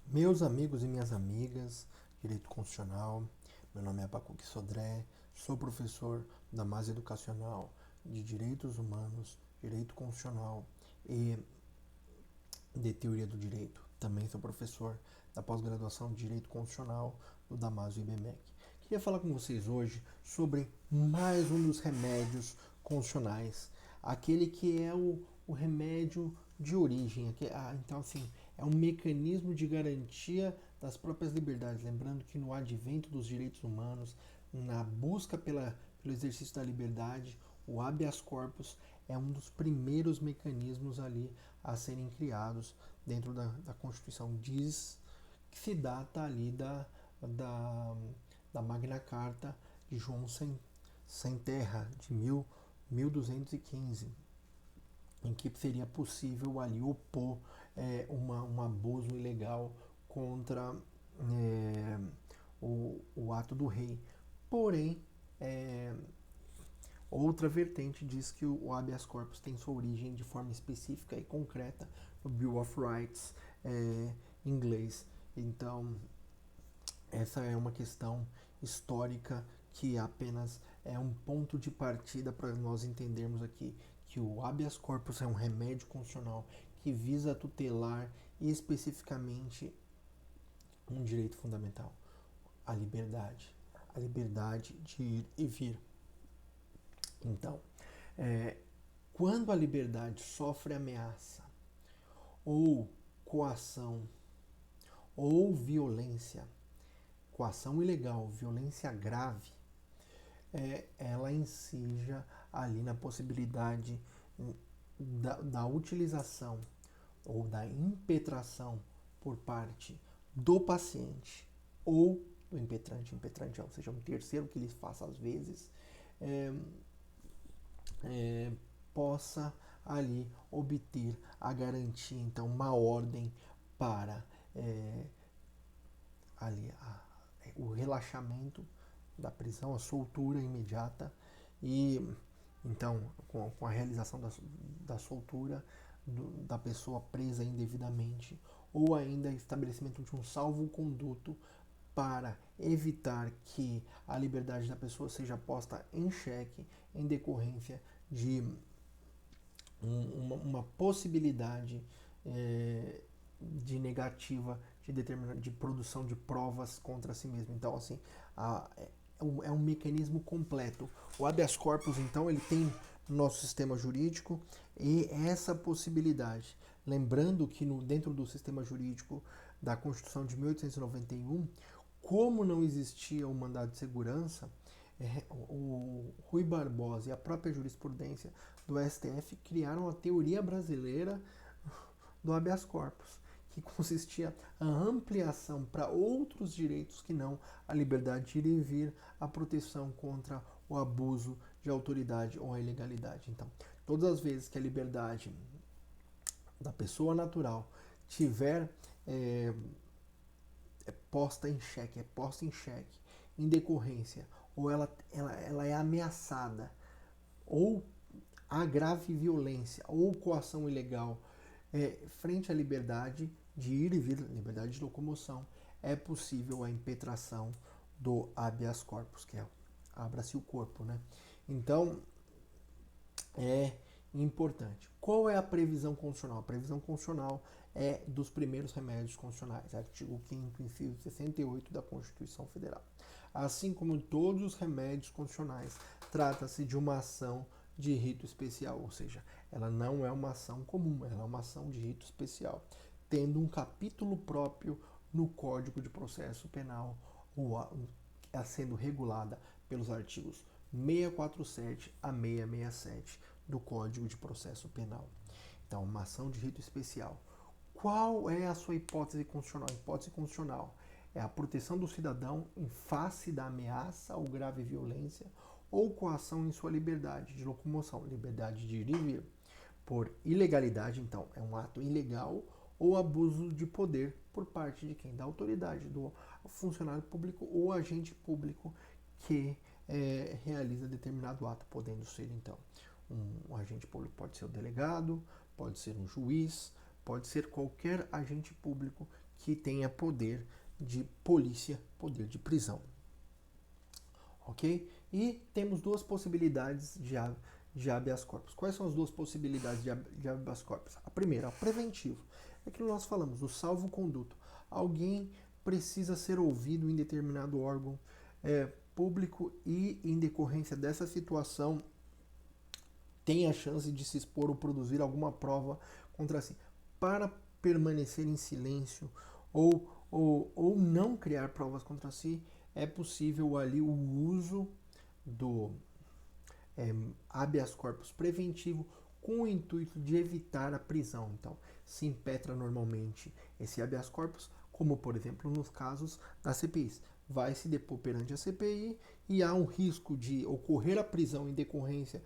Meus amigos e minhas amigas, Direito Constitucional, meu nome é Abacuque Sodré, sou professor da Base Educacional de Direitos Humanos, Direito Constitucional e de Teoria do Direito. Também sou professor da pós-graduação de Direito Constitucional do Damaso IBMEC. Queria falar com vocês hoje sobre mais um dos remédios constitucionais, aquele que é o remédio de origem. Então, assim, é um mecanismo de garantia das próprias liberdades. Lembrando que no advento dos direitos humanos, na busca pelo exercício da liberdade, o habeas corpus é um dos primeiros mecanismos ali a serem criados dentro da Constituição. Diz que se data ali da Magna Carta de João Sem Terra, de 1215, em que seria possível ali opor um abuso ilegal contra o ato do rei. Porém, outra vertente diz que o habeas corpus tem sua origem de forma específica e concreta no Bill of Rights inglês. Então, essa é uma questão histórica que apenas é um ponto de partida para nós entendermos aqui que o habeas corpus é um remédio constitucional que visa tutelar especificamente um direito fundamental, a liberdade de ir e vir. Então, quando a liberdade sofre ameaça, ou coação, ou violência, coação ilegal, violência grave, ela ensija ali na possibilidade da utilização ou da impetração por parte do paciente ou do impetrante, ou seja, um terceiro que lhe faça às vezes, possa ali obter a garantia, então uma ordem para ali o relaxamento da prisão, a soltura imediata e então com a realização da soltura da pessoa presa indevidamente ou ainda estabelecimento de um salvo-conduto para evitar que a liberdade da pessoa seja posta em xeque em decorrência de uma possibilidade de negativa de produção de provas contra si mesmo. Então, assim, é um mecanismo completo. O habeas corpus, então, ele tem no nosso sistema jurídico e essa possibilidade. Lembrando que dentro do sistema jurídico da Constituição de 1891, como não existia o mandado de segurança, o Rui Barbosa e a própria jurisprudência do STF criaram a teoria brasileira do habeas corpus, que consistia a ampliação para outros direitos que não a liberdade de ir e vir, a proteção contra o abuso de autoridade ou a ilegalidade. Então, todas as vezes que a liberdade da pessoa natural tiver posta em xeque em decorrência, ou ela é ameaçada, ou há grave violência ou coação ilegal frente à liberdade de ir e vir, liberdade de locomoção, é possível a impetração do habeas corpus, que é abra-se o corpo, né? Então, é importante. Qual é a previsão constitucional? A previsão constitucional é dos primeiros remédios constitucionais, artigo 5º, inciso 68 da Constituição Federal. Assim como todos os remédios constitucionais, trata-se de uma ação de rito especial, ou seja, ela não é uma ação comum, ela é uma ação de rito especial, tendo um capítulo próprio no Código de Processo Penal, sendo regulada pelos artigos 647 a 667 do Código de Processo Penal. Então, uma ação de rito especial. Qual é a sua hipótese constitucional? A hipótese constitucional é a proteção do cidadão em face da ameaça ou grave violência ou coação em sua liberdade de locomoção, liberdade de ir e vir. Por ilegalidade, então, é um ato ilegal ou abuso de poder por parte de quem? Da autoridade, do funcionário público ou agente público que realiza determinado ato, podendo ser, então, um agente público pode ser o delegado, pode ser um juiz, pode ser qualquer agente público que tenha poder de polícia, poder de prisão. Ok? E temos duas possibilidades de habeas corpus. Quais são as duas possibilidades de habeas corpus? A primeira, o preventivo. É aquilo que nós falamos, o salvo-conduto. Alguém precisa ser ouvido em determinado órgão público e, em decorrência dessa situação, tem a chance de se expor ou produzir alguma prova contra si. Para permanecer em silêncio ou não criar provas contra si, é possível ali o uso do habeas corpus preventivo com o intuito de evitar a prisão. Então, se impetra normalmente esse habeas corpus, como por exemplo nos casos das CPIs. Vai se depor perante a CPI e há um risco de ocorrer a prisão em decorrência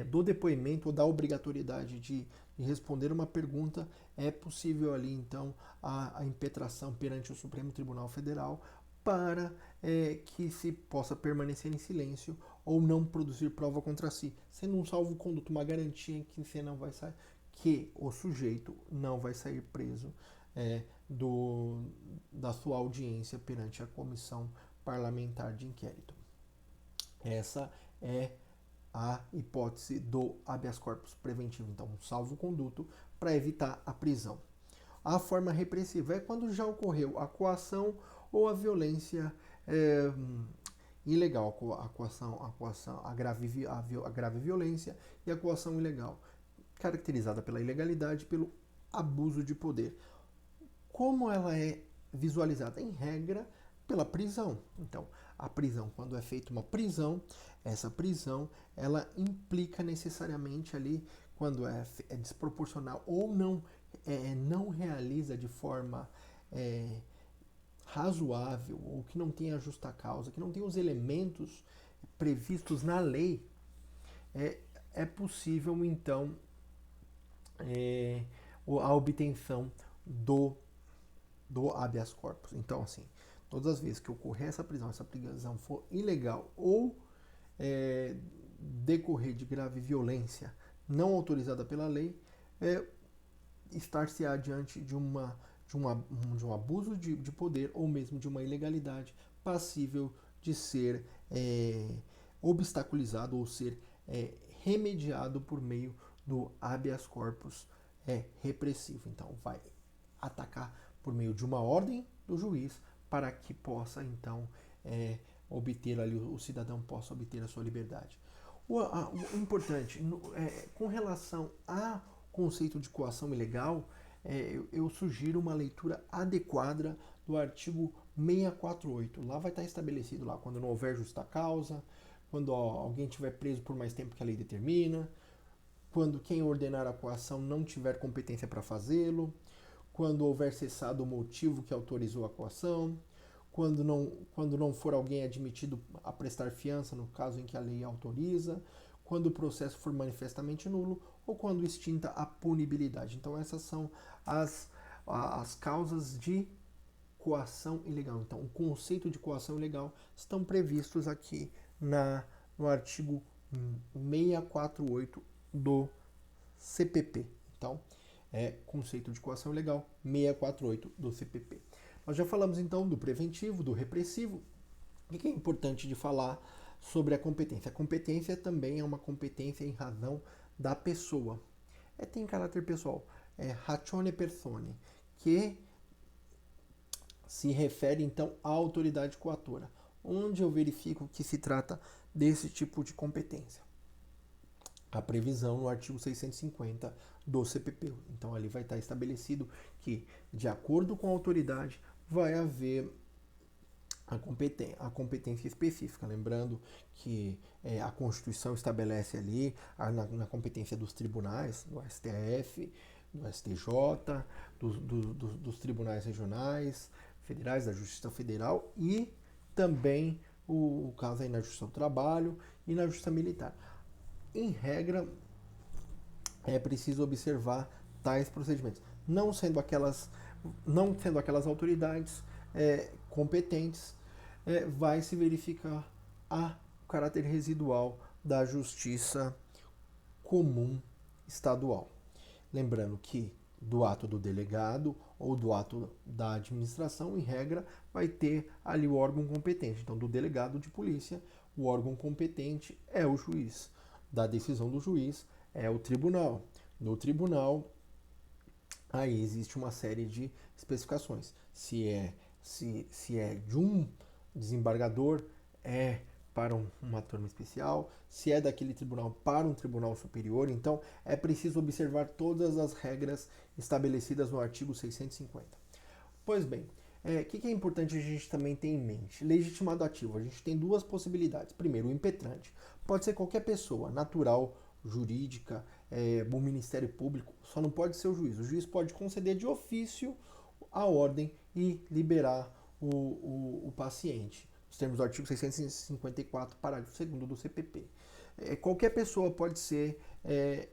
do depoimento ou da obrigatoriedade de responder uma pergunta, é possível ali então a impetração perante o Supremo Tribunal Federal para que se possa permanecer em silêncio ou não produzir prova contra si, sendo um salvo-conduto, uma garantia que você não vai sair, que o sujeito não vai sair preso da sua audiência perante a comissão parlamentar de inquérito. Essa é a hipótese do habeas corpus preventivo, então um salvo-conduto para evitar a prisão. A forma repressiva é quando já ocorreu a coação ou a violência ilegal, a grave violência e a coação ilegal, caracterizada pela ilegalidade e pelo abuso de poder. Como ela é visualizada? Em regra, pela prisão. Então, a prisão, quando é feita uma prisão, essa prisão, ela implica necessariamente ali, quando é desproporcional ou não realiza de forma razoável, ou que não tenha justa causa, que não tenha os elementos previstos na lei, é possível, então, a obtenção do habeas corpus. Então, assim, todas as vezes que ocorrer essa prisão for ilegal ou decorrer de grave violência não autorizada pela lei, estar-se-á diante de um abuso de poder ou mesmo de uma ilegalidade passível de ser obstaculizado ou ser remediado por meio do habeas corpus repressivo. Então, vai atacar por meio de uma ordem do juiz para que possa, então, obter ali, o cidadão possa obter a sua liberdade. O importante, com relação ao conceito de coação ilegal, eu sugiro uma leitura adequada do artigo 648. Lá vai estar estabelecido, lá, quando não houver justa causa, quando alguém estiver preso por mais tempo que a lei determina, quando quem ordenar a coação não tiver competência para fazê-lo, quando houver cessado o motivo que autorizou a coação, quando não for alguém admitido a prestar fiança, no caso em que a lei autoriza, quando o processo for manifestamente nulo ou quando extinta a punibilidade. Então, essas são as causas de coação ilegal. Então, o conceito de coação ilegal estão previstos aqui no artigo 648 do CPP. Então, conceito de coação ilegal 648 do CPP. Nós já falamos então do preventivo, do repressivo. O que é importante de falar sobre a competência? A competência também é uma competência em razão da pessoa. Tem caráter pessoal, ratione persone, que se refere então à autoridade coatora, onde eu verifico que se trata desse tipo de competência. A previsão no artigo 650 do CPP. Então, ali vai estar estabelecido que, de acordo com a autoridade, vai haver a competência específica. Lembrando que a Constituição estabelece ali na competência dos tribunais, do STF, do STJ, dos tribunais regionais, federais, da Justiça Federal e também o caso aí na Justiça do Trabalho e na Justiça Militar. Em regra, é preciso observar tais procedimentos. Não sendo aquelas autoridades competentes, vai se verificar o caráter residual da justiça comum estadual. Lembrando que do ato do delegado ou do ato da administração, em regra, vai ter ali o órgão competente. Então, do delegado de polícia, o órgão competente é o juiz. Da decisão do juiz é o tribunal. No tribunal, aí existe uma série de especificações. Se é de um desembargador, é para uma turma especial, se é daquele tribunal para um tribunal superior, então é preciso observar todas as regras estabelecidas no artigo 650. Pois bem, o que é importante a gente também ter em mente? Legitimado ativo, a gente tem duas possibilidades. Primeiro, o impetrante. Pode ser qualquer pessoa, natural, jurídica, o Ministério Público, só não pode ser o juiz. O juiz pode conceder de ofício a ordem e liberar o paciente. Os termos do artigo 654, parágrafo 2º do CPP. Qualquer pessoa pode ser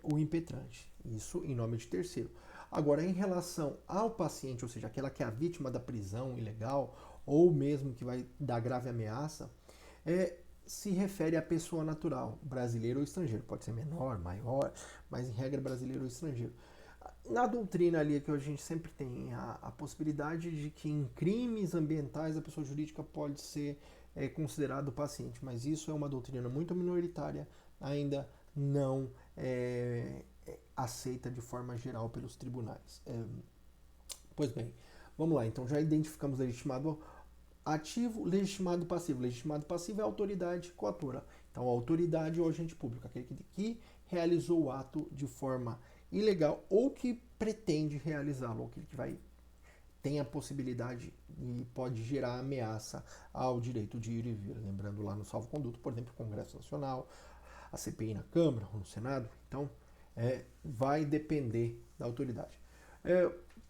o impetrante. Isso em nome de terceiro. Agora, em relação ao paciente, ou seja, aquela que é a vítima da prisão ilegal, ou mesmo que vai dar grave ameaça, se refere à pessoa natural, brasileiro ou estrangeiro. Pode ser menor, maior, mas em regra brasileiro ou estrangeiro. Na doutrina ali que a gente sempre tem a possibilidade de que em crimes ambientais a pessoa jurídica pode ser considerado paciente, mas isso é uma doutrina muito minoritária, ainda não aceita de forma geral pelos tribunais. Pois bem, vamos lá, então já identificamos legitimado ativo, legitimado passivo. Legitimado passivo é a autoridade coatora. Então, a autoridade ou agente público, aquele que realizou o ato de forma ilegal ou que pretende realizá-lo, ou aquele que tem a possibilidade e pode gerar ameaça ao direito de ir e vir. Lembrando lá no salvo-conduto, por exemplo, o Congresso Nacional, a CPI na Câmara ou no Senado. Então, vai depender da autoridade.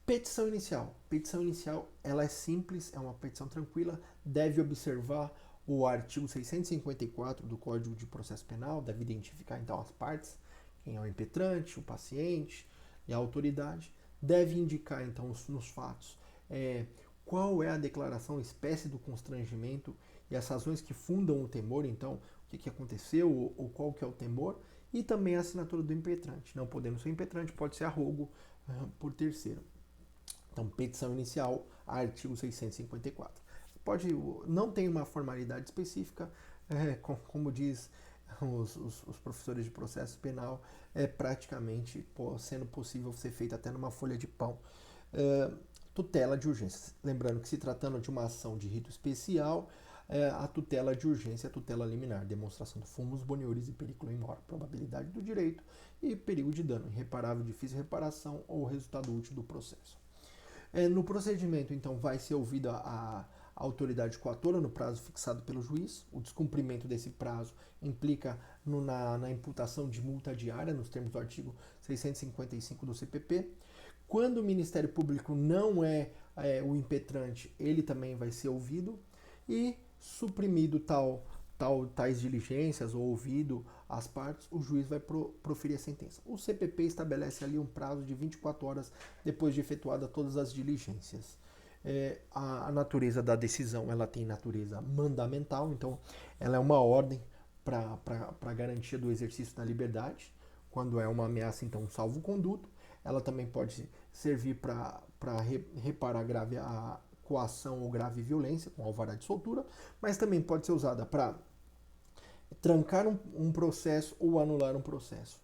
Petição inicial. Petição inicial, ela é simples, é uma petição tranquila, deve observar o artigo 654 do Código de Processo Penal, deve identificar então as partes, quem é o impetrante, o paciente e a autoridade, deve indicar então nos fatos qual é a declaração, espécie do constrangimento e as razões que fundam o temor, então o que aconteceu ou qual que é o temor, e também a assinatura do impetrante. Não podendo ser impetrante, pode ser arrogo por terceiro. Então, petição inicial, artigo 654. Não tem uma formalidade específica, como diz os professores de processo penal, praticamente sendo possível ser feita até numa folha de pão. Tutela de urgência. Lembrando que se tratando de uma ação de rito especial, a tutela de urgência é a tutela liminar, demonstração do fumus bonieris e periculo in mora, probabilidade do direito e perigo de dano irreparável, difícil reparação ou resultado útil do processo. No procedimento, então, vai ser ouvida a autoridade coatora no prazo fixado pelo juiz. O descumprimento desse prazo implica na imputação de multa diária, nos termos do artigo 655 do CPP. Quando o Ministério Público não é o impetrante, ele também vai ser ouvido. E suprimido tais diligências ou ouvido as partes, o juiz vai proferir a sentença. O CPP estabelece ali um prazo de 24 horas depois de efetuada todas as diligências. A natureza da decisão, ela tem natureza mandamental, então ela é uma ordem para garantia do exercício da liberdade. Quando é uma ameaça, então, um salvo-conduto. Ela também pode servir para reparar a coação ou grave violência, com alvará de soltura, mas também pode ser usada para trancar um processo ou anular um processo.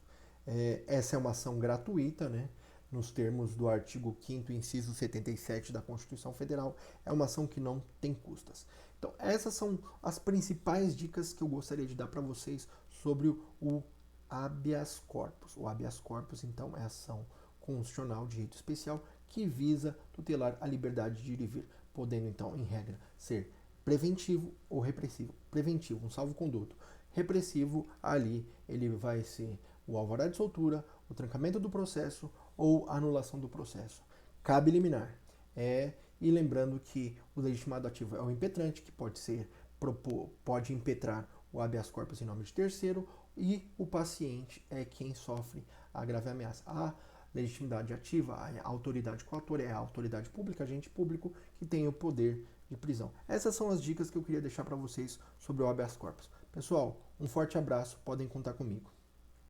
Essa é uma ação gratuita, né? Nos termos do artigo 5º, inciso 77 da Constituição Federal, é uma ação que não tem custas. Então, essas são as principais dicas que eu gostaria de dar para vocês sobre o habeas corpus. O habeas corpus, então, é a ação constitucional de rito especial que visa tutelar a liberdade de ir e vir, podendo, então, em regra, ser preventivo ou repressivo. Preventivo, um salvo-conduto. Repressivo, ali ele vai ser o alvará de soltura, o trancamento do processo ou anulação do processo. Cabe liminar. E lembrando que o legitimado ativo é o impetrante, que pode impetrar o habeas corpus em nome de terceiro, e o paciente é quem sofre a grave ameaça. A legitimidade ativa, a autoridade coatora é a autoridade pública, agente público, que tem o poder de prisão. Essas são as dicas que eu queria deixar para vocês sobre o habeas corpus. Pessoal, um forte abraço, podem contar comigo.